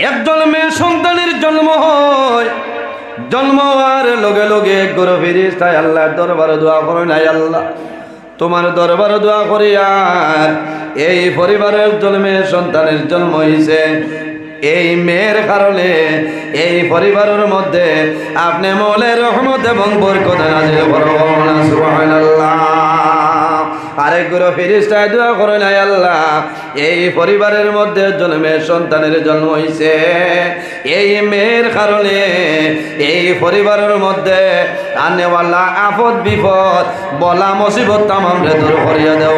একজন মেয়ে সন্তানের জন্ম হয়, জন্ম হওয়ার লগে লগে গরু ফেরেশতায় আল্লাহর দরবারে দোয়া করে, নাই আল্লাহ তোমার দরবারে দোয়া করি, আর এই পরিবারের জন্মে সন্তানের জন্ম হয়েছে, এই মেয়ের কারণে এই পরিবারের মধ্যে আপনি মৌলের রহমত এবং বরকত নাজিল করুন, সুবহানাল্লাহ। আরেক গুরু ফেরেশতায় দোয়া করেন, আয় আল্লাহ এই পরিবারের মধ্যে জন্মে সন্তানের জন্ম হয়েছে, এই মেয়ের কারণে এই পরিবারের মধ্যে আনেওয়ালা আপদ বিপদ বলা মুসিবত তামাম রে দূর করিয়া দেও,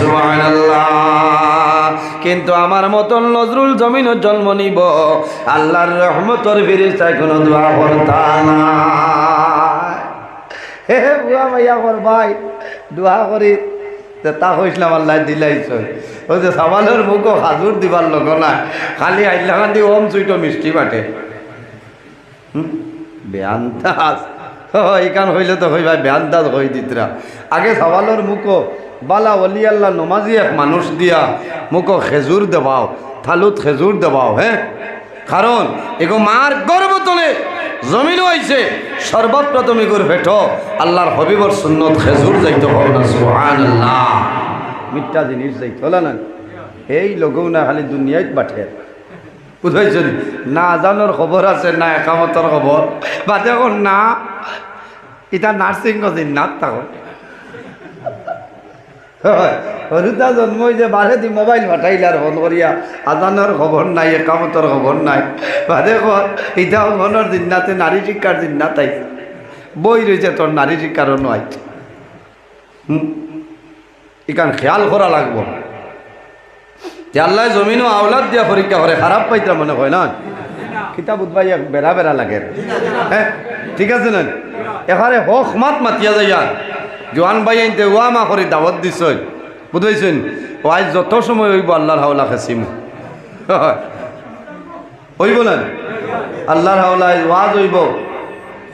সুবহানাল্লাহ। কিন্তু আমার মতন নজরুল জমিনের জন্ম নিব, আল্লাহর রহমতের ফেরেশতায় কোনো দোয়া করতা না। হে বুয়া ভাইয়া কর ভাই দোয়া করি তা হইসলাম আল্লাহ দিলাইছ, ওই যে সাবালের মুখও হাজুর দিবার লোক না, খালি আইলাখান দি ওম সুইটো মিষ্টি বাটে বেআন্দাজ। এইখান হইলে তো হই ভাই বেআন্দাজ হই দিতরা। আগে সাবালের মুখও বালা অলি আল্লাহ নমাজি এক মানুষ দিয়া মুখো খেজুর দেবাও, থালুত খেজুর দেবাও। হ্যাঁ, কারণ এগো মার গর্ব তোলে জমিন হয়েছে, সর্বপ্রথম এগুর ভেট আল্লাহর হবিবর সুন্নত খেজুর যাইতে হবে না, সুবহানাল্লাহ। মিথ্যা জিনিস যাইতে হলো না, এই লোকও না খালি দুনিয়ায় বাঠে, বুঝাইছেন না? আজানোর খবর আছে না, একামতর খবর বা দেখুন না, এটা নার্সিং জিন্নাত থাকো হরুতা জন্ম যে বারে দি মোবাইল পাঠাইলার ফোন করিয়া আজানোর খবর নাই, একামতর খবর নাই, বাদে ইটাও মনের জিন্নাতে নারী শিক্ষার জিন্নাত আইছে, বই রয়েছে তোর নারী শিক্ষারও নয়। ইকান খেয়াল করা লাগবো যে আল্লাহ জমিনও আওলাদ দিয়া পরীক্ষা করে, খারাপ পাইতা মনে হয় না, কিতাব উদ্বাই বেড়া বেড়া লাগে। হ্যাঁ ঠিক আছে না, এখানে হক মাত মাতিয়া যাইয়া জোয়ান ভাই আনতে ওয়া মা করে দাওয়াত দিছ, বুঝাইছেন? ও আজ যত সময় হইব আল্লাহর হাওলা খেসিম হইব না, আল্লাহর হাওলা ওয়াজ হইব,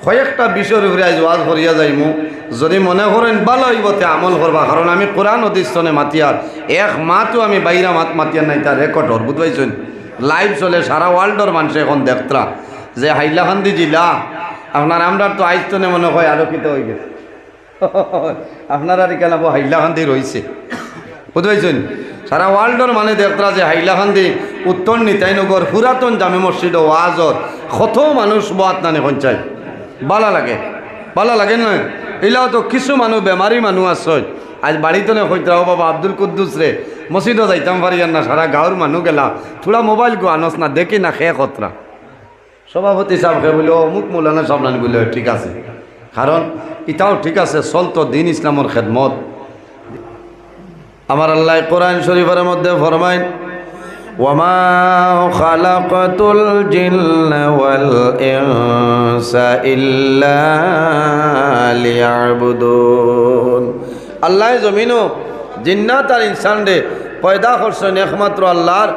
কয়েকটা বিষয়ের উপরে আজ ওয়াজ করিয়া যাইমু। যদি মনে করেন ভালো হইব তে আমল করবা, কারণ আমি কোরআন অধিষ্ঠনে মাতিয়ার এক মাতও আমি বাইরা মাত মাতিয়ার নাই, তার রেকর্ডর বুঝবাইছেন, লাইভ চলে সারা ওয়ার্ল্ডর মানুষ এখন দেখতরা যে হাইলাকান্দি জেলা আপনার আমরা তো আইস্তনে মনে হয় আলোকিত হয়ে গেছে, আপনার আর কেন হাইলাকান্দি রয়েছে, বুঝবাইছেন? সারা ওয়ার্ল্ডর মানে দেখতরা যে হাইলাকান্দি উত্তর নিতাইনগর পুরাতন জামে মসজিদ ওয়াজর কত মানুষ বাত নানে পঞ্চায়েত ভালো লাগে, ভালো লাগে না? এলাও তো কিছু মানুষ বেমারি মানুষ আছে, আজ বাড়িতে হইতরা বাবা আব্দুল কুদ্দুস রে মসজিদও যাইতাম পারি না, সারা গাঁৱৰ মানুষ গেলা থোড়া মোবাইল গো আনস না, দেখি না খেয়ে কতরা সভাপতি সাহেব খে বলে অমুক মৌলানা সামলানি বলে ঠিক আছে, কারণ এটাও ঠিক আছে, চলতো দিন ইসলামের খেদমত। আমার আল্লাহ কোরআন শরীফের মধ্যে ফরমায়, ওয়ামা খালাকাতুল জিন্না ওয়াল ইনসা ইল্লা লিয়াবুদুন। আল্লাহ জমিনও জিন্নাত আর ইনসান রে পয়দা করছেন একমাত্র আল্লাহর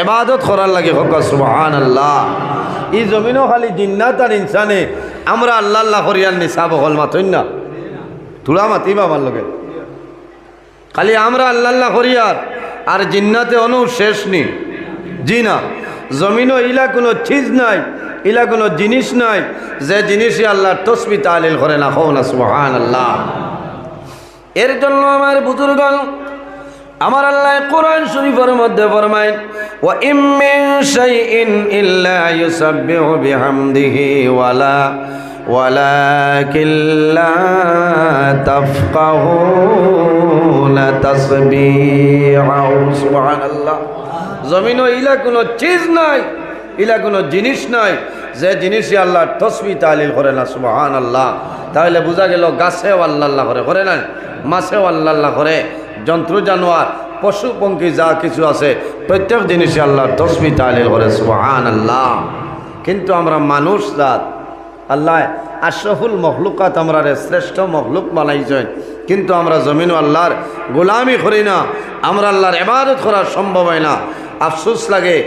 ইবাদত করার লাগে, হোক সুবহানাল্লাহ। এই জমিনও খালি জিন্নাত আর ইনসানে আমরা আল্লাহ আল্লাহ করিয়ার নিসাব হল মাথইন না, তুলা মাতিবা আমার লগে খালি আমরা আল্লাহ আল্লাহ করিয়ার, আর জিন্নাতে অনু শেষ নি। জি না, জমিনও ইলা কোনো চিজ নাই, ইলা কোনো জিনিস নাই যে জিনিসই আল্লাহর তসবিহ তাহলিল করে না, হও না সুবহানাল্লাহ। এর জন্য আমার বুজুর্গণ, আমার আল্লাহ কোরআন শরীফের মধ্যে ফরমায়, ওয়া ইম মিন শাইইন ইল্লা ইউসাব্বিহু বিহামদিহি ওয়ালাকিন লা তাফকাহুনা তাসবিহাহু, সুবহানাল্লাহ। জমিনও ইলা কোনো চিজ নাই, ইলা কোনো জিনিস নাই যে জিনিসই আল্লাহর তসবিহ তাহলিল করে না, সুবহানাল্লাহ। তাহলে বোঝা গেল গাছেও আল্লাহ আল্লাহ করে, করে না? মাছেও আল্লাহ আল্লাহ করে, জন্তু জানোয়ার পশু পঙ্খী যা কিছু আছে প্রত্যেক জিনিসই আল্লাহর তসবিহ তাহলিল করে, সুবহানাল্লাহ। কিন্তু আমরা মানুষ জাত, আল্লাহ আশরাফুল মখলুকাত আমরা শ্রেষ্ঠ মখলুক বানাইছেন, কিন্তু আমরা জমিন আল্লাহর গোলামি করি না, আমরা আল্লাহর ইবাদত করা সম্ভব হয় না। আফসোস লাগে,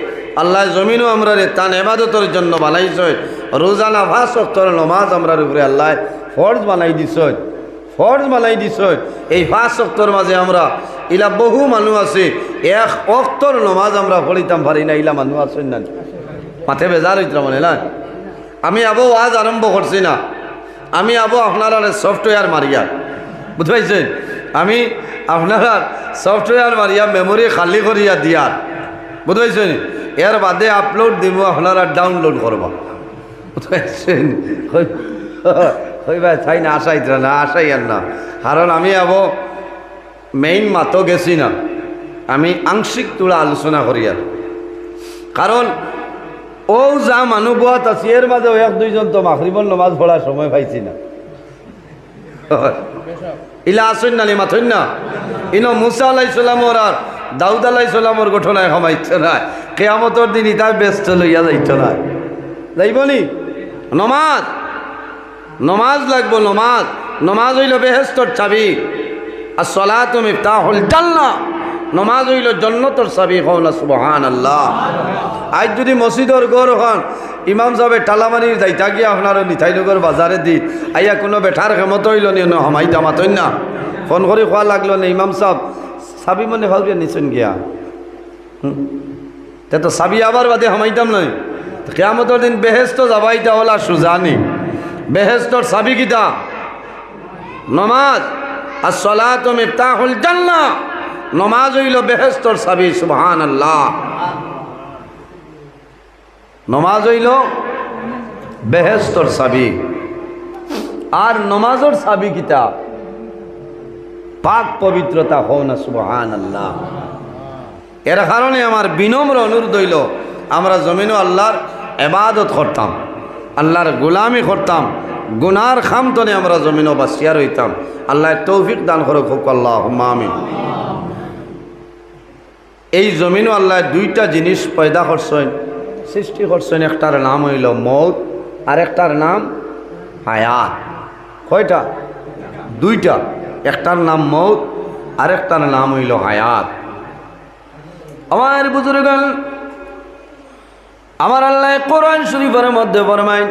আল্লাহ জমিনও আমরা তান ইবাদতের জন্য বানাইছেন, রোজানা 5 ওয়াক্তের নামাজ আমরার উপরে আল্লাহ ফরজ বানাই দিছেন, ফরজ মালাই দিছ এই 5 ওয়াক্তর মাঝে আমরা ইলা বহু মানুষ আছে 1 ওয়াক্তর নামাজ আমরা পড়িতাম পারি না, ইলা মানুষ আছেন না, মাথে বেজার হইতাম মনে না। আমি আবো আজ আরম্ভ করছি না, আমি আবো আপনারা সফটওয়্যার মারিয়া, বুঝতে পারছেন, আমি আপনারা সফটওয়্যার মারিয়া মেমোরি খালি করিয়া দিয়ার, বুঝতে পারছেন, এর বাদে আপলোড দিব, আপনারা ডাউনলোড করবা, বুঝতে পারছেন। ভাই চাই না আশাই না, আশাই আর না, কারণ আমি আবো মেইন মাতো গেছি না, আমি আংশিক তুলা আলোচনা করি আর, কারণ ও যা মানুষ বাত আছে এর মাঝে 1-2 জন তো মাগরিবের নামাজ পড়ার সময় পাইছি না, ইলা আসেন না মাথইন না। ইনো মুসা আলাইহিস সালাম আর দাউদ আলাইহিস সালামের ঘটনায় ক্ষমাইছে না, কিয়ামতের দিন ইতা ব্যস্ত লইয়া যাইতো না, যাইবনি। নমাজ নমাজ লাগবো, নমাজ নমাজ হইল বেহেশতর চাবি, আর সলাতু মিফতাহুল জান্নাহ, নমাজ হইল জান্নাতের চাবি, কওনা সুবহানাল্লাহ। আজ যদি মসজিদর গড় হন ইমাম সাহেব টালামানির যাইতা গিয়া আপনারও নিথাইনগর বাজারে দি আইয়া কোনো বেঠার ক্ষমত হইল নি হামাই দামাতই না, ফোন করে খোয়া লাগলো না, ইমাম সাহেব চাবি মনে ভাবিয়া নিচুন গিয়া, তে তো চাবি আবার বাদে হামাইতাম নয়, কিয়ামতের দিন বেহেশত যাবাইতা ওলা সুজানি, বেহেশতর চাবি কিতা নমাজ, আর সলাতু মিফতাহুল জান্নাহ, নমাজ হইল বেহেশতর চাবি, সুবহানাল্লাহ। নমাজ হইল বেহেশতর চাবি, আর নমাজের চাবি কিতা পাক পবিত্রতা, হওনা সুবহানাল্লাহ। এর কারণে আমার বিনম্র অনুরোধ হইল আমরা জমিনও আল্লাহর ইবাদত করতাম, আল্লাহর গোলামি করতাম, গুনার খামতনে আমরা জমিনও বাসিয়া রইতাম। আল্লাহ তৌফিক দান করুক, হোক আল্লাহুম্মা আমিন। এই জমিনও আল্লাহ 2টা জিনিস পয়দা করছেন, সৃষ্টি করছেন, একটার নাম হইল মৌত আর একটার নাম হায়াত। কয়টা? 2টা, একটার নাম মৌত আর একটার নাম হইল হায়াত। আমার বুজুর্গণ, আমার আল্লাহ কোরআন শরীফের মধ্যে ফরমায়,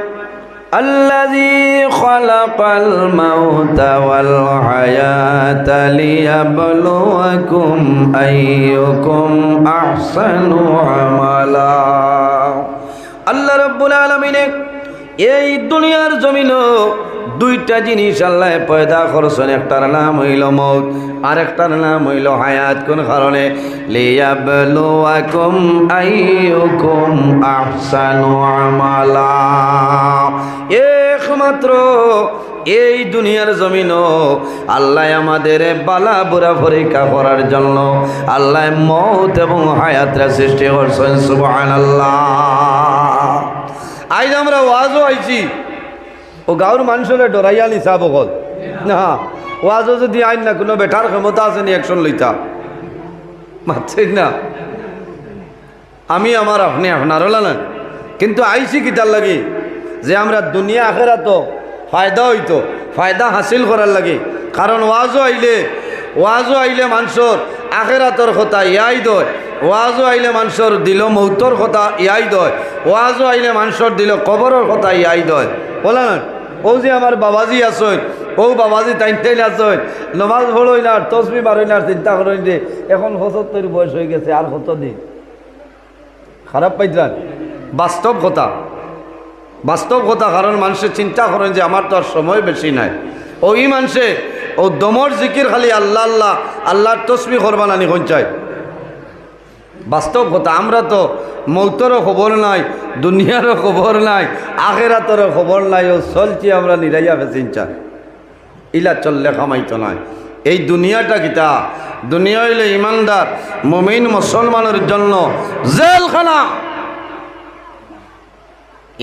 আল্লাযী খালাকাল মাউতা ওয়াল হায়াতা লিয়াবলুয়াকুম আইয়ুকুম আহসানু আমালা। আল্লাহ রাব্বুল আলামিন এই দুনিয়ার জমিনে 2টা জিনিস আল্লাহ পয়দা করছেন, একটার নাম হইল মৌত আর একটার নাম হইল হায়াত। কোন কারণে? লিয়াবলুয়াকুম আইয়ুকুম আহসানু আমালা। একমাত্র এই দুনিয়ার জমিনও আল্লাহ আমাদের বালা বুরা পরীক্ষা করার জন্য আল্লাহ মৌত এবং হায়াতরা সৃষ্টি করছেন, সুবহানাল্লাহ। আজ আমরা ওয়াজও আইছি, ও গাঁর মানুষের ডরাইয়া নিছা বকল না, ওয়াজও যদি আইন না কোনো বেটার ক্ষমতা আছে নি অ্যাকশন লইতা মারছেন না। আমি আমার আপনি আপনারও লালেন, কিন্তু আইছি কিতার লাগি যে আমরা দুনিয়া আখেরা তো ফায়দা হইতো, ফায়দা হাসিল করার লাগে। কারণ ওয়াজও আইলে মানুষের আখেরাতর কথা ইয়াই দয়, ওয়াজও আইলে মানুষের দিল মৌতর কথা ইয়াই দয়, ওয়াজও আইলে মানুষের দিল কবরের কথা ইয়াই দয়। বলেন ও যে আমার বাবাজি আসেন, ও বাবাজি টাইন আসেন, নমাজ পড়ই না, তসবি মারই না, চিন্তা করেন যে এখন 75 বয়স হয়ে গেছে, আর কত দিন। খারাপ পাইতেন? বাস্তব কথা। কারণ মানুষের চিন্তা করেন যে আমার তো আর সময় বেশি নাই। ওই মানুষে ও দমর জিকির খালি আল্লাহ আল্লাহ আল্লাহর তসবি করবা নানি কোন চাই। বাস্তব কথা, আমরা তো মৌতরও খবর নাই, দুনিয়ারও খবর নাই, আখেরাতেরও খবর নাই, ও চলছি আমরা নিরাইয়া বেচিনচা, ইলা চললে খামাইতো নাই। এই দুনিয়াটা কিতা? দুনিয়া হইলে ইমানদার মুমিন মুসলমানের জন্য জেলখানা।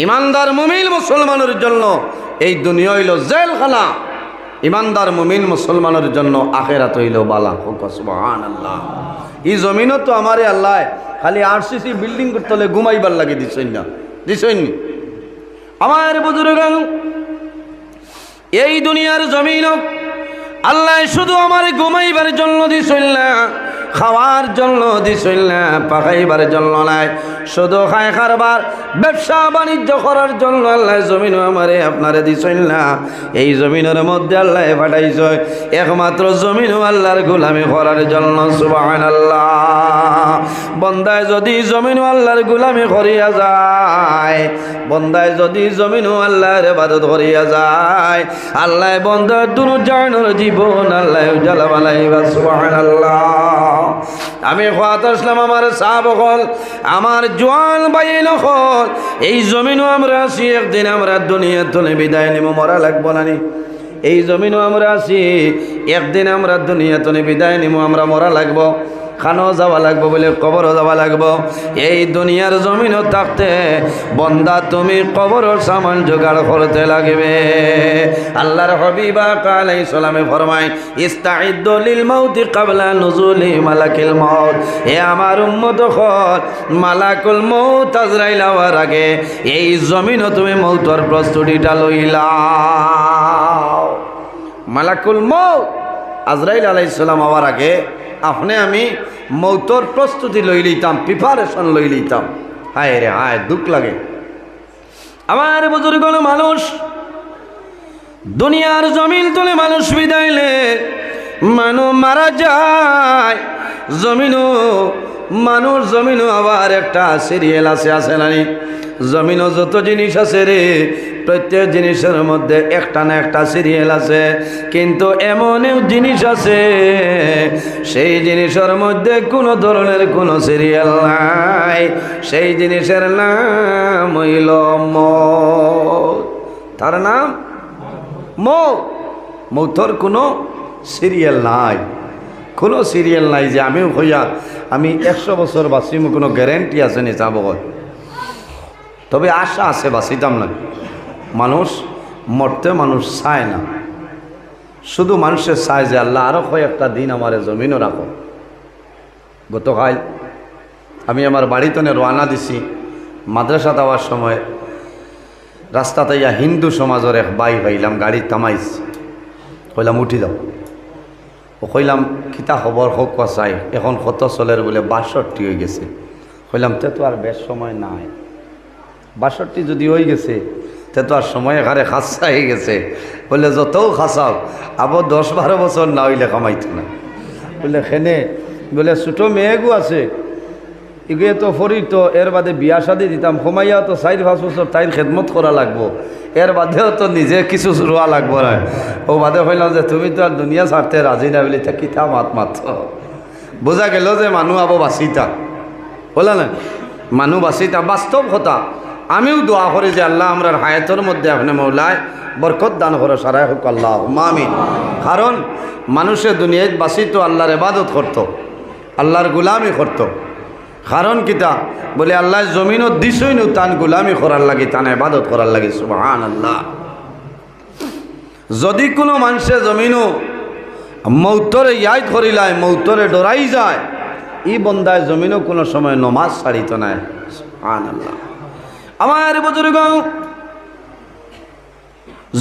ইমানদার মুমিন মুসলমানের জন্য এই দুনিয়া হইল জেলখানা, ইমানদার মুমিন মুসলমানের জন্য আখেরাত হইল বালা। সুবহানাল্লাহ। এই জমিনও তো আমারে আল্লাহ খালি আরসিসি বিল্ডিং করতে হলে ঘুমাইবার লাগে দিছেন না, দিছেন নি? আমার বুজুর্গণ, এই দুনিয়ার জমিন আল্লাহ শুধু আমার ঘুমাইবার জন্য দিছেন না, খাওয়ার জন্য দিছইল না, পাকাইবার জন্য নাই, শুধু খায় খারবার ব্যবসা বাণিজ্য করার জন্য আল্লাহ জমিন আমারে আপনারে দিছইল না। এই জমিনের মধ্যে আল্লাহ পাঠাইছ একমাত্র জমিন আল্লাহর গোলামি করার জন্য। সুবহানাল্লাহ। বন্দায় যদি জমিন আল্লাহর গোলামি করিয়া যায়, বন্দায় যদি জমিন আল্লাহর ইবাদত করিয়া যায়, আল্লাহ বন্দার দুনিয়ার জীবন আল্লাহ উজালা বানাইবা। সুবহানাল্লাহ। আমি খাত আসলাম আমার সাহাব হল, আমার জোয়ান বাইন হল, এই জমিনও আমরা আছি, একদিন আমরা দুনিয়ার তুলে বিদায় নিব, মরা লাগবো না নি? এই জমিনও আমরা আছি, একদিন আমরা দুনিয়া তুলে বিদায় নিব, আমরা মরা লাগবো, খানো যাওয়া লাগবো বলে কবরও যাওয়া লাগবো। এই দুনিয়ার জমিনও থাকতে বন্দা তুমি কবরের সামান জোগাড় করতে লাগবে। আল্লাহর হাবিব আলাইহিস সালামে ফরমায়, ইস্তাইদ্দু লিল মাউতি ক্বাবলা নুজুলি মালাকিল মাউত। হে আমার উম্মত হল, মালাকুল মউত আজরাইল আওয়ার আগে এই জমিনও তুমি মউতের প্রস্তুতিটা লইলাও। মালাকুল মউত আজরাইল আলাইহিস সালাম আওয়ার আগে আপনি আমি মৌতর প্রস্তুতি লই লইতাম, প্রিপারেশন লই লইতাম। হায় রে হায়, দুঃখ লাগে। আমার বুজুর্গ মানুষ দুনিয়ার জমিন তুলে মানুষ বিদাইলে মানুষ মারা যায়। জমিনও মানুষ, জমিনও আবার একটা সিরিয়াল আছে নানি? জমিনও যত জিনিস আছে রে, প্রত্যেক জিনিসের মধ্যে একটা না একটা সিরিয়াল আছে, কিন্তু এমন জিনিস আছে সেই জিনিসের মধ্যে কোনো ধরনের কোনো সিরিয়াল নাই। সেই জিনিসের নাম হইল মৌত। তার নাম মৌত। মৌতর কোনো সিরিয়াল নাই, কোনো সিরিয়াল নাই যে আমিও হইয়া আমি 100 বছর বাঁচিম, কোনো গ্যারেন্টি আছে নি যাব। তবে আশা আছে, বাঁচিতাম না। মানুষ মরতে মানুষ চায় না, শুধু মানুষের চায় যে আল্লাহ আরও কয়েকটা দিন আমার জমিনও রাখো। গতকাল আমি আমার বাড়িতে রওনা দিছি, মাদ্রাসা যাওয়ার সময় রাস্তাতে ইয়া হিন্দু সমাজের এক বাই পাইলাম, গাড়ি থামাইছি, কইলাম উঠি যাও। ও কইলাম কিতা খবর হোক চাই, এখন কত চলের বলে 62 হয়ে গেছে। কইলাম তে তো আর বেশ সময় নাই, 62 যদি হয়ে গেছে তে তো আর সময় এখানে খাসা হয়ে গেছে। বলে যতও খাসাও আবার 10-12 বছর না হইলে কামাইতো না। বলে খেনে বলে ছোটো মেয়েগু আছে, এগুলো তো ফরি, তো এর বাদে বিয়া শাদি দিতাম, কমাইয়া তো 4-5 বছর তাইর খেদমত করা লাগবো, এর বাদেও তো নিজে কিছু রোয়া লাগবো না। ও বাদে কইলাম যে তুমি তো আর দুনিয়া ছাড়তে রাজি না বলে কিতা মাত্র বোঝা গেল যে মানুষ আবো বাঁচিতা, বলা না মানুষ বাঁচিতা, বাস্তব কথা। আমিও দোয়া করি যে আল্লাহ আমরার হায়াতের মধ্যে আপনি মৌলায় বরকত দান করে সারাই হোক, আল্লাহ আমিন। কারণ মানুষের দুনিয়ায় বাঁচিত আল্লাহর ইবাদত করতো, আল্লাহর গুলামি করতো। কারণ কিতা বলে আল্লাহ জমিনও দিছই নু তান গুলামি করার লাগে, তান ইবাদত করার লাগে। সুবহানাল্লাহ। যদি কোনো মানুষের জমিনও মৌতরে ইয়াদ করিলায়, মৌতরে ডরাই যায়, ই বন্দায় জমিনও কোনো সময় নমাজ ছাড়িত নাই। সুবহানাল্লাহ। আমার বুজুর্গ,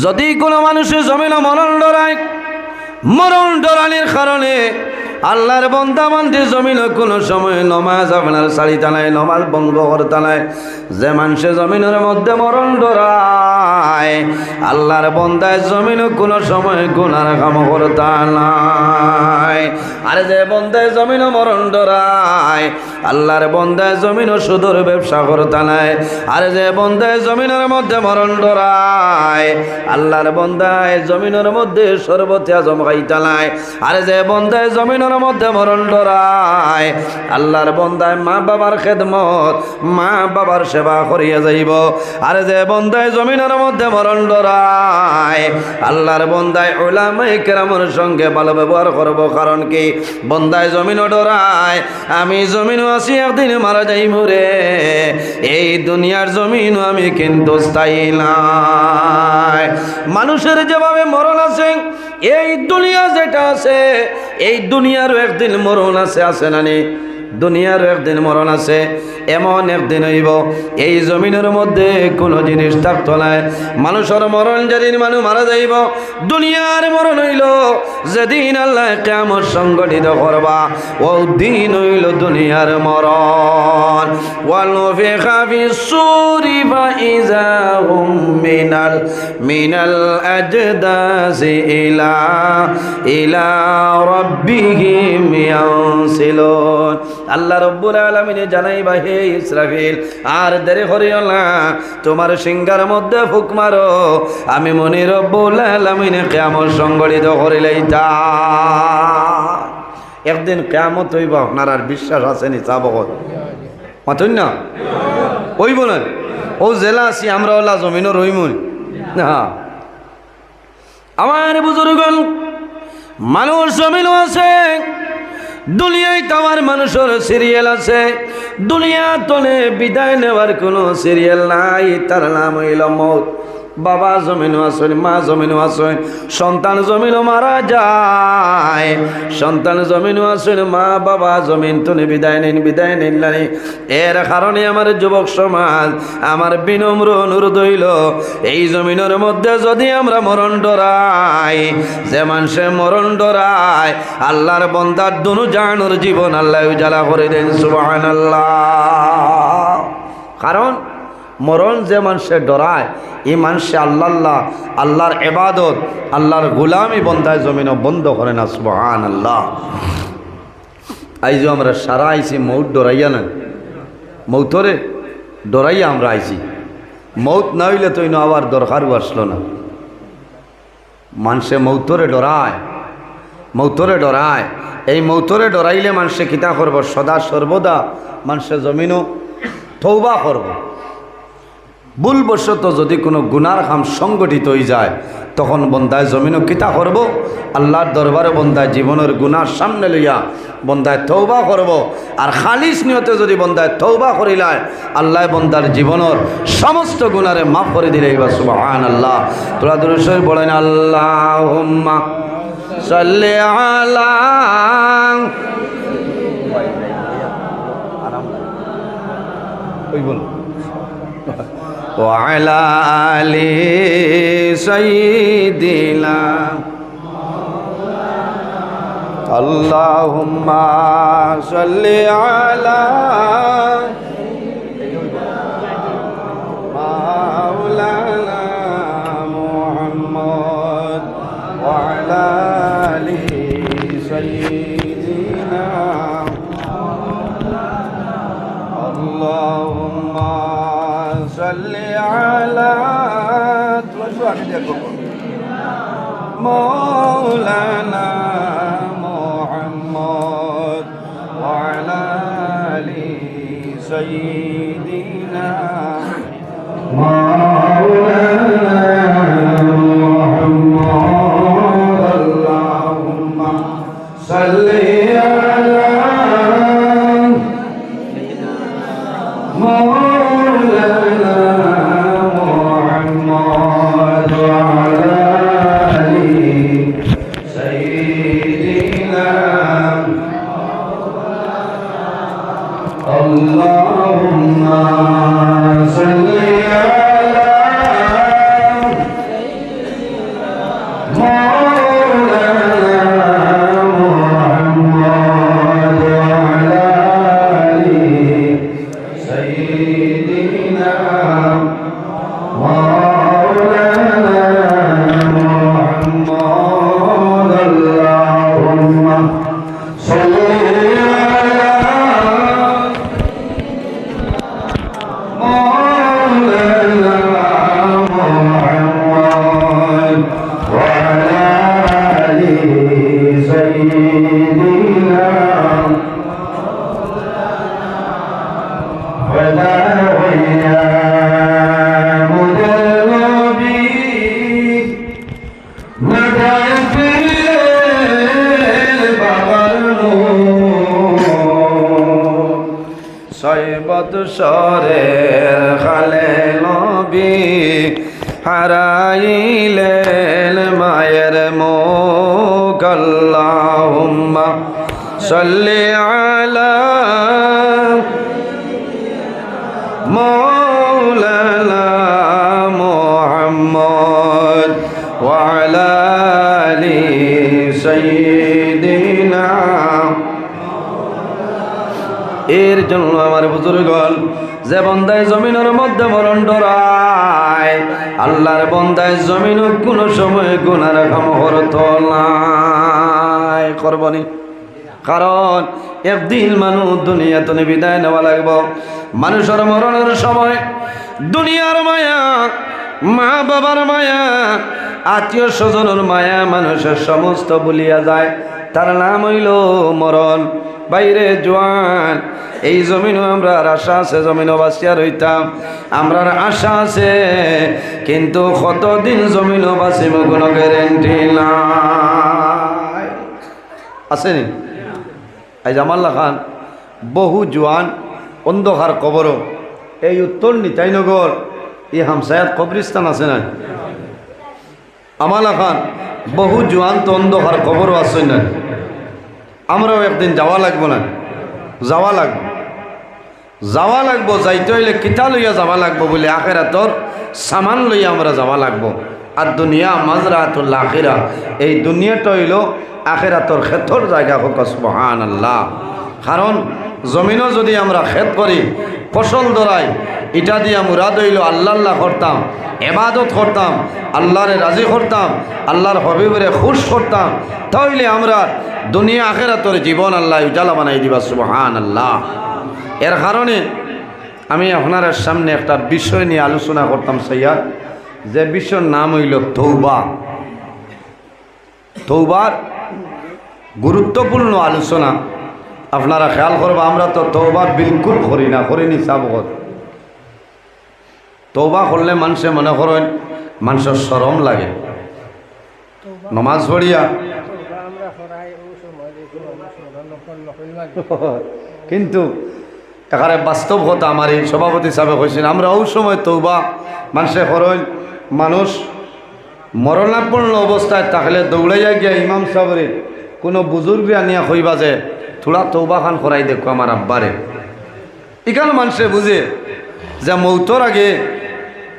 যদি কোনো মানুষের জমিনও মরণ ডরায়, মরণ ডরানির কারণে আল্লাহর বন্দা বান্দি জমিনও কোনো সময় নমাজ আপনার ছাড়িতা নাই, নমাজ বন্ধ করতা নাই। যে মানুষের জমিনের মধ্যে মরণ ডরায়, আল্লাহর বন্দায় জমিনও কোনো সময় গুনার কাম করতা নাই। আর যে বন্দায় জমিনও মরণ ডরায়, আল্লাহর বন্দায় জমিনও সুদূর ব্যবসা করতা নাই। আর যে বন্দায় জমিনের মধ্যে মরণ ডরায়, আল্লাহর বন্দায় জমিনের মধ্যে শরবত আজম খাইতা নাই। আর যে বন্দায় জমিনের মধ্যে মরণ ডরায়, আল্লাহর বন্দায় মা বাবার খেদমত, মা বাবার সেবা করিয়া যাইব। আর যে বন্দায় জমিনের মধ্যে মরণ ডরায়, আল্লাহর বন্দায় উলামায়ে কেরামের সঙ্গে ভালো ব্যবহার করব। কারণ কি বন্দায় জমিনও ডরায়, আমি জমিনও আছি, একদিন মারা যাইব রে। এই দুনিয়ার জমিনও আমি কিন্তু স্থায়ী নাই। মানুষের যেভাবে মরণ আছে, এই দুনিয়া যেটা আছে, এই দুনিয়ারও একদিন মরণ আছে, আছে না নি? দুনিয়ার একদিন মরণ আছে, এমন একদিন হইব এই জমিনের মধ্যে কোনো জিনিস থাকতো না। মানুষের মরণ যেদিন মানুষ মারা যাইব, দুনিয়ার মরণ হইল যেদিন আল্লাহ কিয়ামত সংগঠিত করবা, ও দিন হইল দুনিয়ার মরণ। ওয়ানুফিখা ফিস-সূরি ফাইযা হুম মিনাল আজদাসি ইলা রাব্বিহিম ইয়ানসিলুন। আল্লাহ রাব্বুল আলামিন জানাইবা, হে ইসরাফিল, আর দেরি করিও না, তোমার সিংহার মধ্যে ফুক মারো, আমি মনি রব্বুল আলামিন কিয়ামত সংগঠিত করিলাইতা। একদিন কিয়ামত হইব, আপনার আর বিশ্বাস আছে নি? চাবক মাতুন না হইব না? ও জেলা আছি আমরা, ওলা জমিনও রইমুন না। আমার বুজুর্গণ, মানুষ জমিনও আছে, দুনিয়ায় তোমার মানুষের সিরিয়াল আছে। দুনিয়া তলে বিদায় নেওয়ার কোনো সিরিয়াল নাই, তার নাম হইল মৌত। বাবা জমিনও আসেন, মা জমিনও আসেন, সন্তান জমিনও মারা যায়, সন্তান জমিনও আসেন, মা বাবা জমিন তলে বিদায় নেন নাই। এর কারণে আমার যুবক সমাজ, আমার বিনম্র অনুরোধ হইল, এই জমিনের মধ্যে যদি আমরা মরণ ডরাই, যে মানুষে মরণ ডরায়, আল্লাহর বন্দার দুনু জানোর জীবন আল্লাহ উজালা করে দেন, সুবহানাল্লাহ। কারণ মরণ যে মানুষে ডরায়, এই মানুষে আল্লাহর ইবাদত, আল্লাহর গোলামি বন্দায় জমিনও বন্ধ করে না, সুবহানাল্লাহ। আইজ আমরা সারা আইছি মৌত ডরাইয়া না, মৌতরে ডরাইয়া আমরা আইছি। মৌত না হইলে তো আবার দরকারও আসলো না। মানুষে মৌতরে ডরায়। এই মৌতরে ডরাইলে মানুষে কিতা করব? সদা সর্বদা মানুষে জমিনও তওবা করব। ভুলবশত যদি কোনো গুনার কাম সংগঠিত হয়ে যায়, তখন বন্দায় জমিনও কিতা করব? আল্লাহর দরবারে বন্দায় জীবনের গুনার সামনে লইয়া বন্দায় তওবা করব। আর খালিস নিয়তে যদি বন্দায় তওবা করিলায়, আল্লাহ বন্দার জীবনের সমস্ত গুনারে মাফ করে দিলেই বা, সুবহানাল্লাহ। তোরা দুরূদ শরীফ বলেন, আল্লাহুম্মা সাল্লি আলা وعلى آل سيدنا اللهم صل على مولانا محمد وعلى آل سيدنا اللهم صل على مولانا محمد وعلى آل سيدنا مولانا محمد اللهم صل على مولانا محمد وعلى آل سيدنا اللهم صل على مولانا محمد وعلى آل سيدنا مولانا محمد اللهم صل على مولانا محمد وعلى آل سيدنا ولا ويا مدلبي ندعف সৈবত সরের খালে নবী হারাইলেন মায়ের মুখ আল্লাহুম্মা সাল্লি আলা মাওলানা মুহাম্মদ ওয়া আলা আলি সাইয়্যিদিনা। এর জন্য আমার বুজুর্গণ, যে বন্দায় জমিনের মধ্যে মরণ ডরায়, আল্লাহর বন্দায় জমিন কোনো সময় গুনার কাম করতো নাই, করবনি। কারণ একদিন মানুষ দুনিয়াতে বিদায় নেওয়া লাগব। মানুষের মরণের সময় দুনিয়ার মায়া, মা বাবার মায়া, আত্মীয় স্বজনের মায়া মানুষের সমস্ত ভুলিয়া যায়। তার নাম হইল মরণ। বাইরে জোয়ান, এই জমিনও আমরা আশা আছে, জমিনও বাঁচিয়া রইতাম, আমরার আশা আছে, কিন্তু কতদিন জমিনও বাঁচিব কোনো গ্যারেন্টি নাই, আসেনি? আজ আমাল্লা খান বহু জোয়ান অন্ধকার কবর, এই উত্তর নিতাইনগর এই হামসায়াত কবরিস্তান আছে না? আমাল্লা খান বহু জোয়ান তো অন্ধকার কবরও আছে না? আমরাও একদিন যাওয়া লাগবো না? যাওয়া লাগবো, যাওয়া লাগবো। যাইতে হইলে কিতা লইয়া যাওয়া লাগবো বলে আখেরাতর সামান লইয়া আমরা যাওয়া লাগবো। আর দুনিয়া মাজরাতুল আখিরা, এই দুনিয়াটা হইল আখেরাতর ক্ষেতর জায়গা। হোক সুবহানাল্লাহ। কারণ জমিনও যদি আমরা ক্ষেত করি, ফসল ধরাই, এটা দিয়া মুরাদ হইল আল্লাহ আল্লাহ করতাম, এবাদত করতাম, আল্লাহরে রাজি করতাম, আল্লাহর হবিবরে খুশ করতাম, তাহলে আমরা দুনিয়া আখেরাতর জীবন আল্লাহ উজালা বানাই দিবা। সুবহানাল্লাহ। এর কারণে আমি আপনার সামনে একটা বিষয় নিয়ে আলোচনা করতাম সাইয়া, যে বিষয়ের নাম হইল তৌবা। তৌবার গুরুত্বপূর্ণ আলোচনা আপনারা খেয়াল করবা। আমরা তো তৌবা বিলকুল করি না, করিনি সাবগত। তৌবা করলে মানুষে মনে করেন মানুষের শরম লাগে, নমাজ পড়িয়া, কিন্তু এখানে বাস্তব কথা আমার এই সভাপতি সাহেব কইছেন, আমরা ওই সময় তৌবা মানুষে করেন, মানুষ মরণাপন্ন অবস্থায় থাকলে দৌড়াইয়া গিয়া ইমাম সাহেবের কোনো বুজুর্গে আনিয়া কইবা যে থোড়া তৌবা খান করাই দেখো আমার আব্বারে। এখানে মানুষে বুঝে যে মৌতর আগে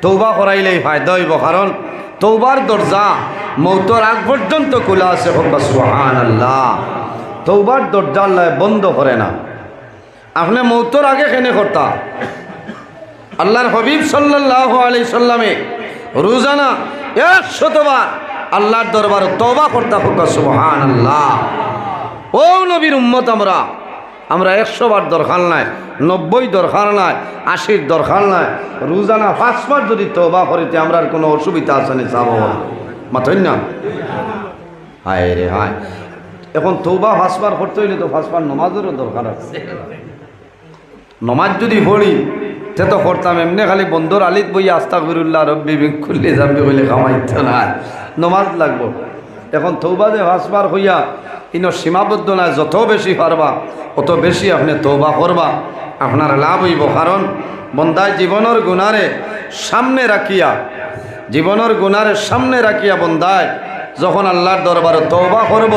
তৌবা করাইলেই ফায়দা হইব, কারণ তৌবার দরজা মৌতর আগ পর্যন্ত খোলা আছে। সুবহানাল্লাহ। তৌবার দরজা আল্লাহ বন্ধ করে না। আপনি মৌতর আগে কেনে করতা? আল্লাহর হাবিব সাল্লাল্লাহু আলাইহি সাল্লামে রোজানা 100 বার আল্লাহর দরবারে তওবা করতা। সুবহানাল্লাহ। ও নবীর উম্মত, আমরা 100 বার দরকার নাই, 90 দরকার নাই, 80 দরকার নাই, রোজানা 5 বার যদি তওবা করিতে আমরা কোনো অসুবিধা আছে না? চাবো মাথই না? হায় রে হায়। এখন তওবা 5 বার করতে হইলে তো 5 বার নমাজেরও দরকার আছে। নমাজ যদি পড়ি তে তো করতাম, এমনি খালি বন্ধুর আলিত বই আস্তাগফিরুল্লাহ রব্বি মিন কুল্লি যামবি বলে কামাইতে না, নমাজ লাগবো। এখন তওবা যে 5 বার হইয়া ইনো সীমাবদ্ধ নাই, যত বেশি পারবা অত বেশি আপনি তওবা করবা, আপনার লাভ হইব। কারণ বন্দায় জীবনের গুনারে সামনে রাখিয়া, জীবনের গুনারে সামনে রাখিয়া বন্দায় যখন আল্লাহর দরবারে তওবা করব,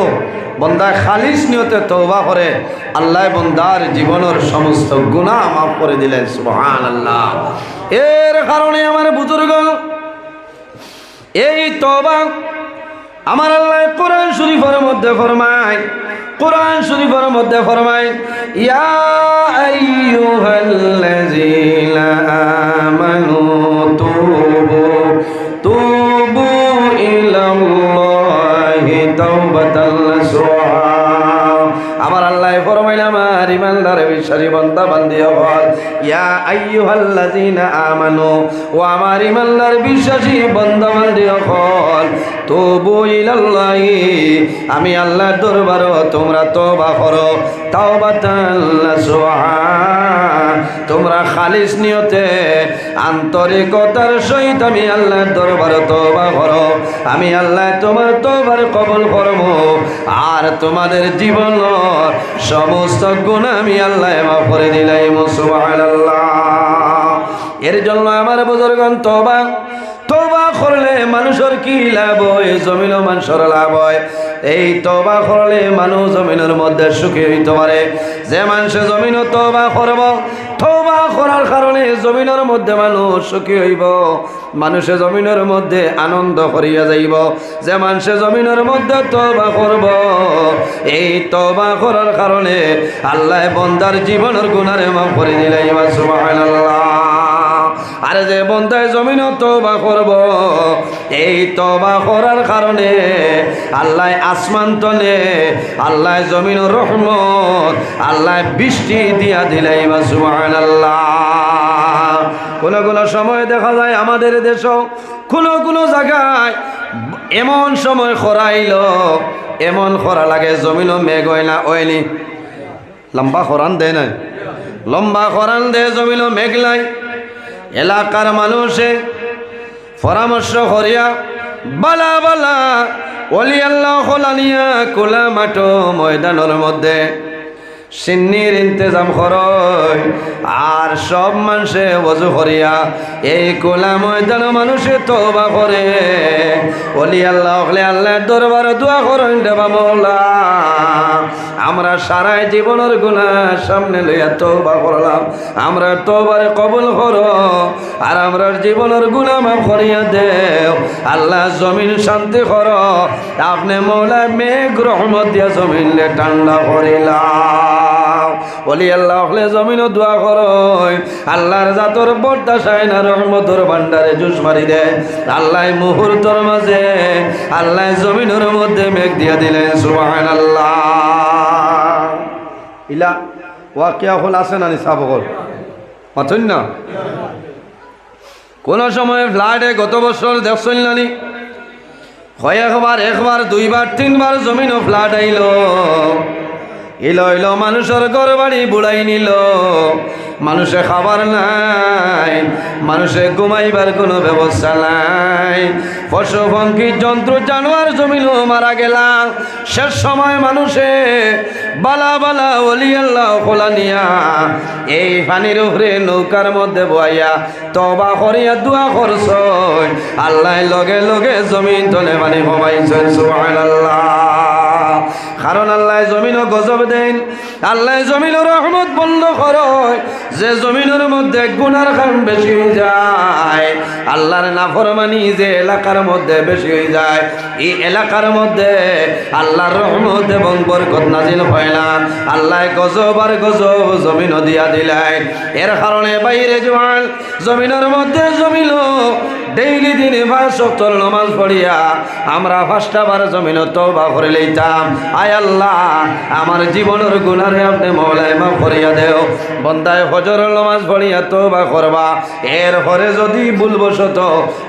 বন্দায় খালিস নিয়তে তওবা করে আল্লাহ বন্দার জীবনের সমস্ত গুনাহ মাফ করে দিলেন। সুবহানাল্লাহ। এর কারণে আমার বুজুর্গ, এই তওবা আমার আল্লাহ কোরআন শরীফের মধ্যে ফরমায়, কোরআন শরীফের মধ্যে ফরমায়, ইয়া আইয়ুহাল্লাযীনা আমানু তুবু ইলাল্লাহি তাওবাতান নাসুহা। আমার আল্লাহ ফরমাইল, আমার ইমানদার বিশ্বাসী বান্দা বান্দি হল, ইয়া আইয়ুহাল্লাযীনা আমানু, ও আমার ইমানদার বিশ্বাসী বান্দা বান্দি হল, তুবু ইলাল্লাহি, আমি আল্লাহর দরবারে তোমরা তওবা করো, তাওবাতান নাসুহা, তোমরা খালিস নিয়তে আন্তরিকতার সহিত আমি আল্লাহর দরবারে তওবা করো, আমি আল্লাহ তোমার তওবার কবুল করব, আর তোমাদের জীবন সমস্ত গুনাহ আমি আল্লাহ মাফ করে দিলাম। সুবহানাল্লাহ। এর জন্য আমার বুজুর্গণ, তওবা করলে মানুষের কি লাভ হয়? জমিনও মানুষের লাভ হয়। এই তওবা করলে মানুষ জমিনের মধ্যে সুখী হইতে পারে। যে মানুষে জমিনও তওবা করব, তওবা করার কারণে জমিনের মধ্যে মানুষ সুখী হইব, মানুষে জমিনের মধ্যে আনন্দ করিয়া যাইব। যে মানুষে জমিনের মধ্যে তওবা করব, এই তওবা করার কারণে আল্লাহ বান্দার জীবনের গুনাহ মাফ করে দিলেন। সুবহানাল্লাহ। আর যে বান্দায় জমিনও তওবা করব, এই তওবা করার কারণে আল্লাহ আসমান তলে, আল্লাহ জমিনের রহমত, আল্লাহ বৃষ্টি দিয়া দিলেন। সুবহানাল্লাহ। কোনো সময় দেখা যায় আমাদের দেশেও কোনো জায়গায় এমন সময় খরাইল, এমন খরা লাগে জমিনও মেঘ হয় না, ওইনি লম্বা খরান দেয় না, লম্বা খরান দেয়, জমিনও মেঘ নাই। এলাকার মানুষে পরামর্শ করিয়া বালা বালা ওলি আল্লাহ খোলানিয়া কোলা মাঠো ময়দানের মধ্যে সিন্নির ইন্তজাম করয়, আর সব মানুষে ওযু করিয়া এই কোলা ময়দান মানুষে তওবা করে। ওলি আল্লাহ হলে আল্লাহর দরবারে দোয়া করেন, দেবা মওলা আমরা সারাই জীবনের গুনাহ সামনে লইয়া তওবা করলাম, আমরা তওবারে কবুল করো, আর আমরা জীবনের গুনাহ মাফ করিয়া দেও। আল্লাহ জমিন শান্তি করো, আপনি মওলা মেঘ রহমত দিয়া জমিনলে ঠান্ডা করিলা। ওলি আল্লাহ হলে জমিনও দোয়া করো, আল্লাহর জাতর বরদাশায় না রহমতর ভান্ডারে জুস মারি দেয়। আল্লাহ মুহূর্তর মাঝে আল্লাহ জমিনের মধ্যে মেঘ দিয়া দিলেন। সুবহানাল্লাহ। ইলা ওয়াকিয়া হল আছে না নিসাব হল মাথুন না। কোন সময় ফ্লাডে গত বছর দেখছেন নানি, একবার দুইবার তিনবার জমিনও ফ্লাড আইল, এলো মানুষের ঘর বাড়ি বুড়াই নিল, মানুষে খাবার নাই, মানুষে ঘুমাইবার কোনো ব্যবস্থা নাই, পশু পঙ্খী জন্তু জানোয়ার জমিনও মারা গেলাম। শেষ সময় মানুষে বালা বালা ওলি আল্লাহ খোলা নিয়া এই পানির উপরে নৌকার মধ্যে বইয়া তওবা করিয়া দোয়া করছ, আল্লাহ লগে লগে জমিন তলে পানি কমাইছেন। সুবহানাল্লাহ। কারণ আল্লাহ জমিনও গজব দেন, আল্লাহ জমিনের রহমত বন্ধ করয়। যে জমিনের মধ্যে গুনার কাম বেশি হয়ে যায়, আল্লাহর নাফরমানি যে এলাকার মধ্যে বেশি হয়ে যায়, এই এলাকার মধ্যে আল্লাহর রহমত এবং বরকত নাজিল হয় না। আল্লাহ গজব আর গজব জমিনও দিয়া দিলাই। এর কারণে বাইরে জোয়ান জমিনের মধ্যে জমিল ডেইলি দিনে 5 ওয়াক্ত নামাজ পড়িয়া আমরা 5টা বার জমিনও তওবা করে লইতাম। আয় আল্লাহ আমার জীবনের গুনাহে আপনি মওলায় মাফ করিয়া দেও। বন্দায় ফজর নামাজ পড়িয়া তওবা করবা, এর পরে যদি ভুলবশত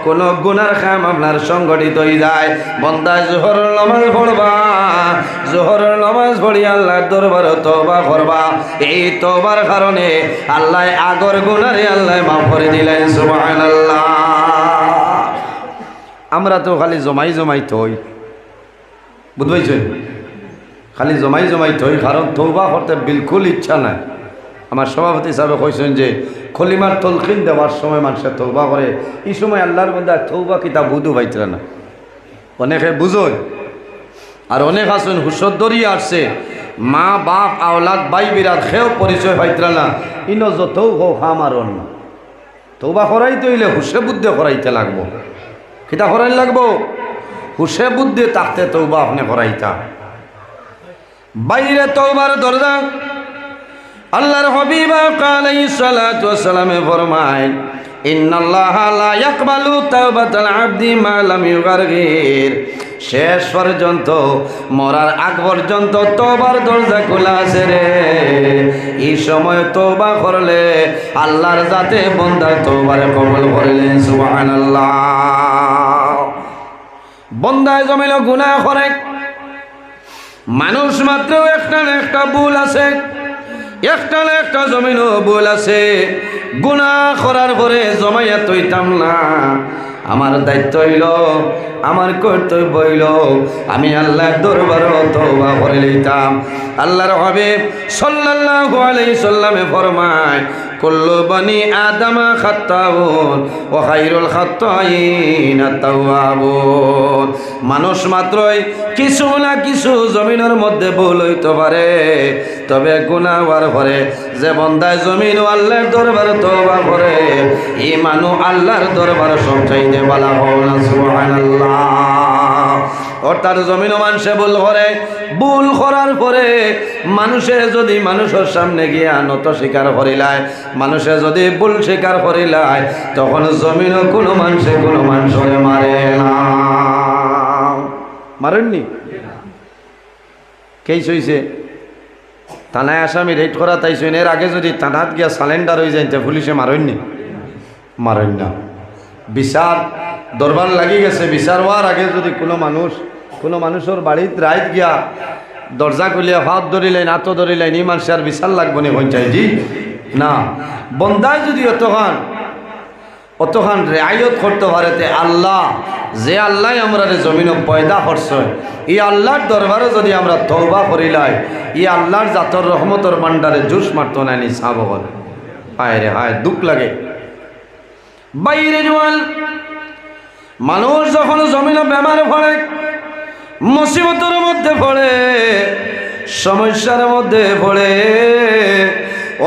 কোনো গুনার কাম আপনার সংগঠিত হয়ে যায়, বন্দায় জোহরের নামাজ পড়বা, জোহরের নামাজ পড়িয়া আল্লাহর দরবারে তওবা করবা। এই তওবার কারণে আল্লাহ আগর গুনারে আল্লাহ মাফ করে দিলেন। সুবহানাল্লাহ। আমরা তো খালি জমাই থই, বুঝবাইছেন, খালি জমাই থই, কারণ তওবা করতে বিলকুল ইচ্ছা নাই। আমার সভাপতি সাহেব কইছেন যে খলিমার তলখিন দেওয়ার সময় মানুষের তওবা করে, এই সময় আল্লাহর মধ্যে তওবা কিতা বুধু পাইতরা না। অনেকে বুঝোয়, আর অনেক আছেন হুশদ্দরি আসছে, মা বাপ আওলাদ ভাই বিরাট খেয়েও পরিচয় পাইতরা না। ইনো যতও হোক আমারও না, তওবা করাইতে হইলে হুশে বুদ্ধে করাইতে লাগবো। কিতা করাই লাগবো? হুশে বুদ্ধে তাকতে তওবা আপনি করাইতা। বাইরে তওবার দরজা আল্লাহর হাবিব আলাইহিস সালাতু ওয়াস সালাম ফরমায়, ইন্নাল্লাহা লা ইয়াকবালু তাওবাতাল আবদি মা লাম ইউগারগির। শেষ পর্যন্ত মরার আগ পর্যন্ত তওবার দরজা খোলা আছে রে। এই সময় তওবা করলে আল্লাহর জাতে বান্দার তওবারে কবুল করলেন। সুবহানাল্লাহ। বান্দায় জমিল গুনাহ করে, মানুষ মাত্র একটা না একটা ভুল আছে, একটা না একটা জমিনও ভুল আছে। গুনাহ করার পরে জমাইয়া তৈতাম না। আমার দায়িত্ব হইল, আমার কর্তব্য হইল আমি আল্লাহর দরবারে তওবা করে লইতাম। আল্লাহর হাবিব সাল্লাল্লাহু আলাইহি সাল্লামে ফরমায়, কুল্লু বনি আদম খাত্তাউন ওয়া খায়রুল খাত্তাইন আত-তাওয়াবুন। মানুষ মাত্রই কিছু না কিছু জমিনের মধ্যে ভুল হইতে পারে, তবে গুনাহ হওয়ার পরে যে বান্দায় জমিন ও আল্লাহর দরবারে তওবা করে, এই মানুষ আল্লাহর দরবারে সবচাইতে ভালো হয় না। সুবহানাল্লাহ। অর্থাৎ জমিন মানুষে ভুল করে, ভুল করার পরে মানুষে যদি মানুষের সামনে গিয়া নত স্বীকার করিলায়, মানুষে যদি ভুল স্বীকার করিলায়, তখন জমিন কোনো মানুষের মারে না। মারেননি? কেই হইছে থানায় আসামি রেড করা তাইছেন, এর আগে যদি থানাত গিয়া সালেন্ডার হয়ে যায় পুলিশে মারেননি? মারেন না। বিচার দরবার লাগি গেছে, বিচার হওয়ার আগে যদি কোনো মানুষের বাড়িত রাইত গিয়া দরজা খুলিয়া হাত ধরিলেন, হাত ধরিলেন, এই মানুষের আর বিচার লাগবো নি পঞ্চায়েত না। বন্দায় যদি অতখান রেআয়ত করতে পারেতে আল্লাহ, যে আল্লাহ আমরা জমিন পয়দা করছে, এই আল্লাহর দরবারে যদি আমরা তওবা করিলাই, এই আল্লাহর জাতর রহমতর ভান্ডারে জুস মারত না নি সাবগল। হায় রে হায়, দুঃখ লাগে। বাইরে জোয়াল মানুষ যখন জমিনে বেমার পড়ে, মুসিবতের মধ্যে পড়ে, সমস্যার মধ্যে পড়ে,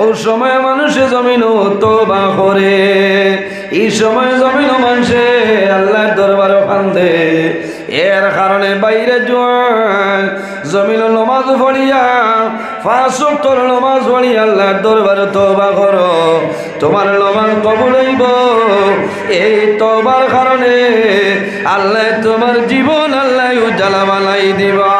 ওই সময় মানুষে জমিন তওবা করে, এই সময় জমিন মানুষে আল্লাহর দরবারে কান্দে। এর কারণে বাইরে জোয়ান জমিন নামাজ পড়িয়া, 5 ওয়াক্ত নামাজ পড়িয়া আল্লাহর দরবারে তওবা করো, তোমার নামাজ কবুল হইব। এই তওবার কারণে আল্লাহ তোমার জীবন আল্লাহ উজালা বানাই দিবা।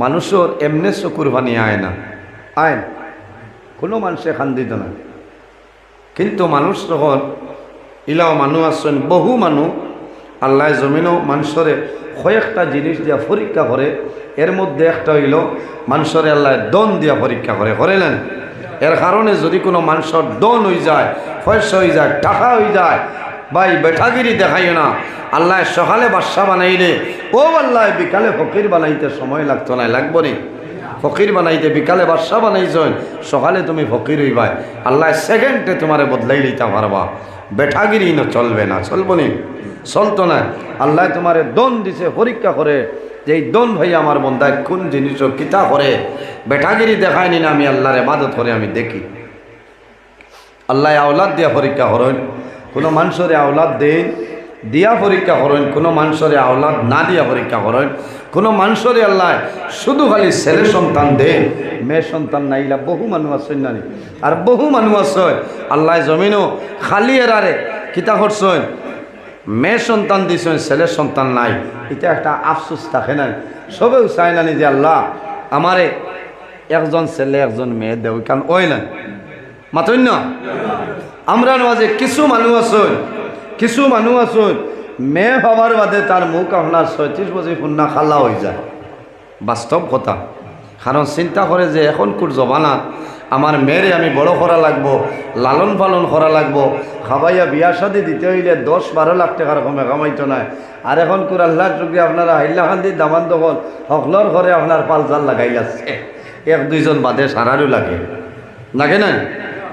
মানুষের এমনি চকুর পানি আয় না, আয় কোনো মানুষে খান্দিত না। কিন্তু মানুষ যখন ইলাও মানুষ আসছেন, বহু মানুষ আল্লাহ জমিনও মানুষরে কয়েকটা জিনিস দিয়া পরীক্ষা করে। এর মধ্যে একটা হইল মানুষরে আল্লাহ দন দিয়া পরীক্ষা করে, করেলেন। এর কারণে যদি কোনো মানুষের দন হয়ে যায়, পয়সা হয়ে যায়, টাকা হয়ে যায়, ভাই বেঠাগিরি দেখাইও না। আল্লাহ সকালে বাদশা বানাইলে, ও আল্লাহ বিকালে ফকির বানাইতে সময় লাগতো না, লাগবো নি? ফকির বানাইতে বিকালে বাদশা বানাইছেন, সকালে তুমি ফকির হইবাই, আল্লাহ সেকেন্ডে তোমারে বদলাই লইতে পারবা। বেঠাগিরি না চলবে না, চলবো নি? চলতো না। আল্লাহ তোমারে দন দিছে, পরীক্ষা করে যে এই দন ভাই আমার বন্ধায় কোন জিনিস কিতা করে। বেঠাগিরি দেখায়নি না, আমি আল্লাহর ইবাদত করে আমি দেখি। আল্লাহ আওলাদ দিয়া পরীক্ষা করেন, কোনো মানুষের আওলাদ দেন দিয়া পরীক্ষা করেন, কোনো মানুষের আওলাদ না দিয়া পরীক্ষা করেন। কোনো মানুষের আল্লাহ শুধু খালি ছেলে সন্তান দেন, মেয়ে সন্তান নাইলা বহু মানুষ আছেন না। আর বহু মানুষ আছে আল্লাহ জমিনও খালি এরারে কিতা করছেন, মেয়ে সন্তান দিয়েছেন, ছেলের সন্তান নাই। এটা একটা আফসোস থাকে না, সবেও চায় না যে আল্লাহ আমারে একজন ছেলে একজন মেয়ে দেও, কারণ ওই না মাতই না। আমরা নয় কিছু মানুষ আছেন মেয়ে হওয়ার বাদে তার মুখ আপনার 36 বছর পুন্না খালা হয়ে যায়। বাস্তব কথা। কারণ চিন্তা করে যে এখনকার জমানাত আমার মেয়েরে আমি বড় করা লাগবো, লালন পালন করা লাগবো, খাবাইয়া বিয়া শাদি দিতে হইলে 10-12 লাখ টাকার কমে কামাইতো না। আর এখনকার আল্লাহর যুগে আপনারা হাইলাকান্দির দামান দখল হকলর ঘরে আপনার পালজাল লাগাই আছে, 1-2 বাদে সারারও লাগে না।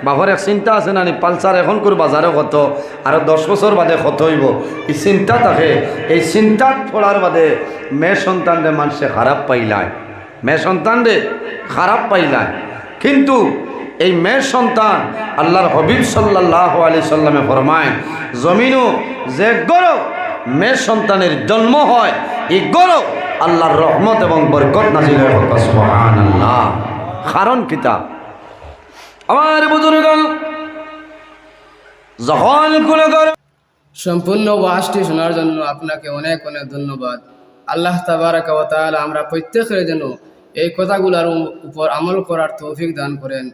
বাবার এক চিন্তা আছে না, পালসার এখনকার বাজারে কত, আর 10 বছর বাদে কত হইব, এই চিন্তা থাকে। এই চিন্তাত পড়ার বাদে মেয়ে সন্তানরে মানুষে খারাপ পাইলায়, মেয়ে সন্তানরে খারাপ পাইলায়। কিন্তু এই মেয়ে সন্তান আল্লাহর হাবিব সাল্লাল্লাহু আলাইহি সাল্লামে ফরমায়, জমিনও যে গরো মেয়ে সন্তানের জন্ম হয়, এই গরো আল্লাহর রহমত এবং বরকত নাজিল হয়। সুবহানাল্লাহ। কারণ কিতাব আমার বুজুর্গণ যখন কোনো সম্পূর্ণ ওয়াজটি শোনার জন্য আপনাকে অনেক অনেক ধন্যবাদ। আল্লাহ তাবারাকা ওয়া তাআলা আমরা প্রত্যেকের জন্য এই কথাগুলোর উপর আমল করার তৌফিক দান করেন।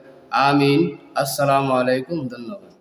আমিন। আসসালামু আলাইকুম। ধন্যবাদ।